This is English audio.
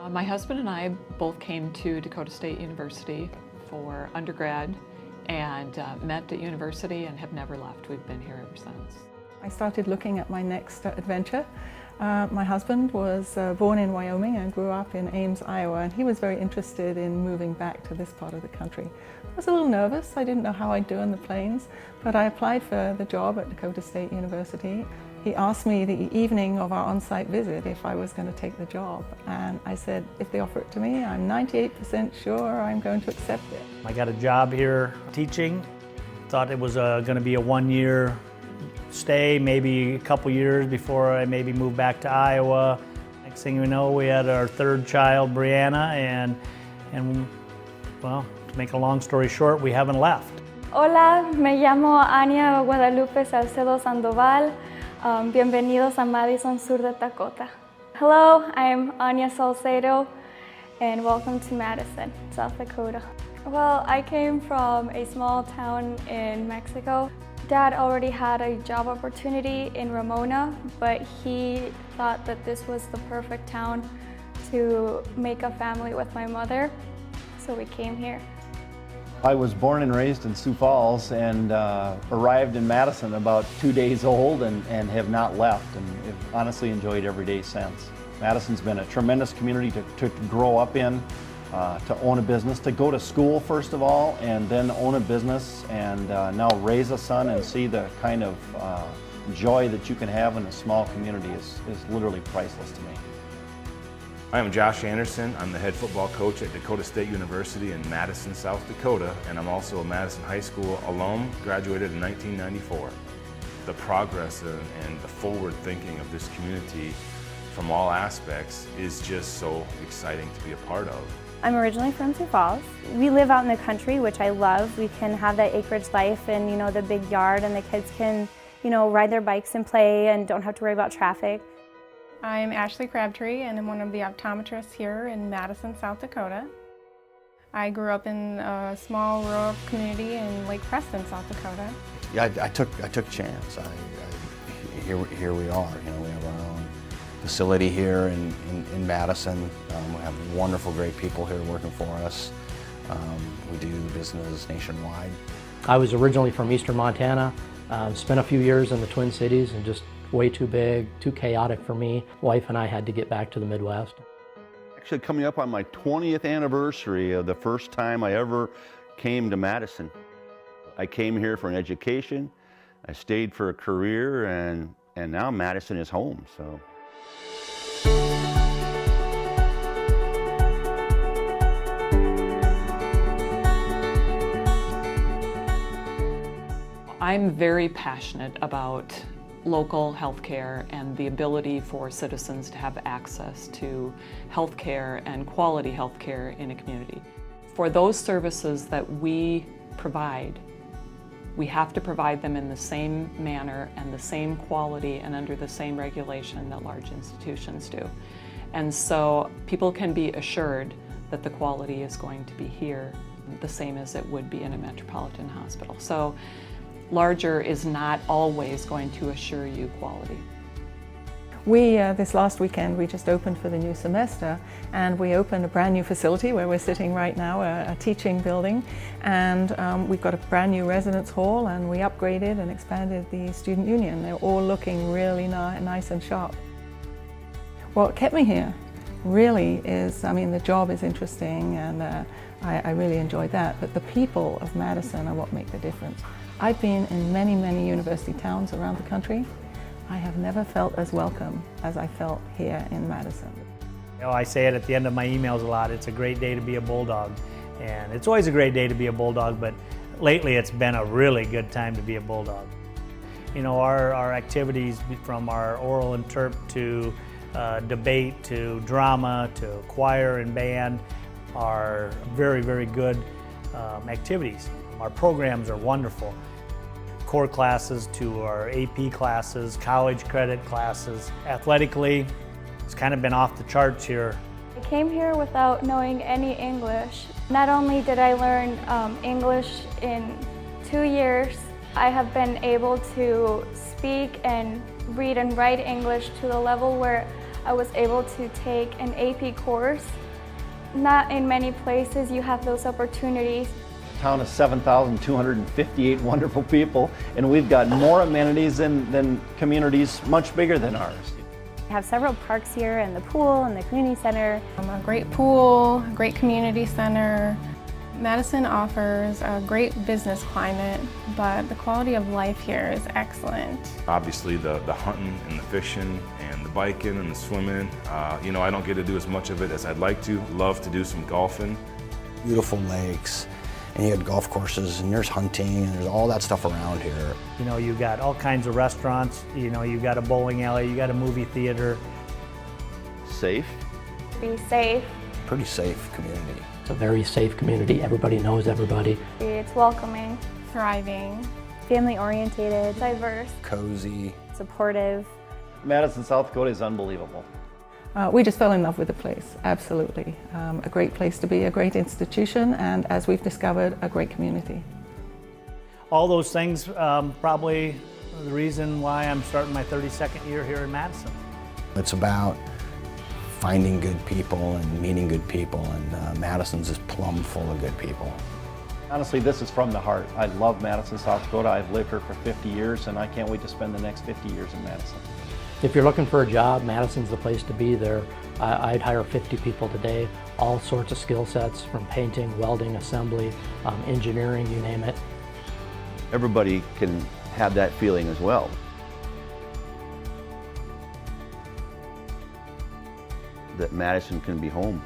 My husband and I both came to Dakota State University for undergrad and met at university and have never left. We've been here ever since. I started looking at my next adventure. My husband was born in Wyoming and grew up in Ames, Iowa, and he was very interested in moving back to this part of the country. I was a little nervous. I didn't know how I'd do in the plains, but I applied for the job at Dakota State University. He asked me the evening of our on-site visit if I was going to take the job, and I said, if they offer it to me, I'm 98% sure I'm going to accept it. I got a job here teaching. Thought it was going to be a one-year stay, maybe a couple years before I maybe moved back to Iowa. Next thing we know, we had our third child, Brianna, and well, to make a long story short, we haven't left. Hola, me llamo Ania Guadalupe Salcedo Sandoval. Bienvenidos a Madison Sur de Dakota. Hello, I'm Ania Salcedo, and welcome to Madison, South Dakota. Well, I came from a small town in Mexico. Dad already had a job opportunity in Ramona, but he thought that this was the perfect town to make a family with my mother, so we came here. I was born and raised in Sioux Falls and arrived in Madison about 2 days old and have not left, and have honestly enjoyed every day since. Madison's been a tremendous community to grow up in, to own a business, to go to school first of all, and then own a business, and now raise a son and see the kind of joy that you can have in a small community is literally priceless to me. I am Josh Anderson. I'm the head football coach at Dakota State University in Madison, South Dakota, and I'm also a Madison High School alum, graduated in 1994. The progress and the forward thinking of this community from all aspects is just so exciting to be a part of. I'm originally from Sioux Falls. We live out in the country, which I love. We can have that acreage life and, the big yard, and the kids can, ride their bikes and play and don't have to worry about traffic. I'm Ashley Crabtree, and I'm one of the optometrists here in Madison, South Dakota. I grew up in a small rural community in Lake Preston, South Dakota. Yeah, I took a chance. Here we are. We have our own facility here in Madison. We have wonderful, great people here working for us. We do business nationwide. I was originally from eastern Montana, spent a few years in the Twin Cities, and just way too big, too chaotic for me. Wife and I had to get back to the Midwest. Actually coming up on my 20th anniversary of the first time I ever came to Madison. I came here for an education, I stayed for a career, and now Madison is home. So. I'm very passionate about local health care and the ability for citizens to have access to health care and quality health care in a community. For those services that we provide, we have to provide them in the same manner and the same quality and under the same regulation that large institutions do. And so people can be assured that the quality is going to be here the same as it would be in a metropolitan hospital. So larger is not always going to assure you quality. This last weekend, we just opened for the new semester, and we opened a brand new facility where we're sitting right now, a teaching building, and we've got a brand new residence hall, and we upgraded and expanded the student union. They're all looking really nice and sharp. What kept me here really is, the job is interesting, and I really enjoyed that, but the people of Madison are what make the difference. I've been in many university towns around the country. I have never felt as welcome as I felt here in Madison. I say it at the end of my emails a lot, it's a great day to be a Bulldog. And it's always a great day to be a Bulldog, but lately it's been a really good time to be a Bulldog. Our activities, from our oral interp to debate to drama to choir and band, are very good activities. Our programs are wonderful. Core classes to our AP classes, college credit classes. Athletically, it's kind of been off the charts here. I came here without knowing any English. Not only did I learn English in 2 years, I have been able to speak and read and write English to the level where I was able to take an AP course. Not in many places you have those opportunities. The town is 7,258 wonderful people, and we've got more amenities than communities much bigger than ours. We have several parks here, and the pool and the community center. A great pool, a great community center. Madison offers a great business climate, but the quality of life here is excellent. Obviously the hunting and the fishing and the biking and the swimming, you know, I don't get to do as much of it as I'd like to. Love to do some golfing. Beautiful lakes, and you got golf courses, and there's hunting, and there's all that stuff around here. You know, you've got all kinds of restaurants, you know, you've got a bowling alley, you got a movie theater. Safe. Be safe. Pretty safe community. It's a very safe community. Everybody knows everybody. It's welcoming. Thriving. Family oriented, Diverse. Cozy. supportive. Madison, South Dakota is unbelievable. We just fell in love with the place, absolutely. A great place to be, a great institution, and as we've discovered, a great community. All those things probably the reason why I'm starting my 32nd year here in Madison. It's about finding good people and meeting good people, and Madison's is plumb full of good people. Honestly, this is from the heart. I love Madison, South Dakota. I've lived here for 50 years, and I can't wait to spend the next 50 years in Madison. If you're looking for a job, Madison's the place to be there. I'd hire 50 people today, all sorts of skill sets from painting, welding, assembly, engineering, you name it. Everybody can have that feeling as well. That Madison can be home.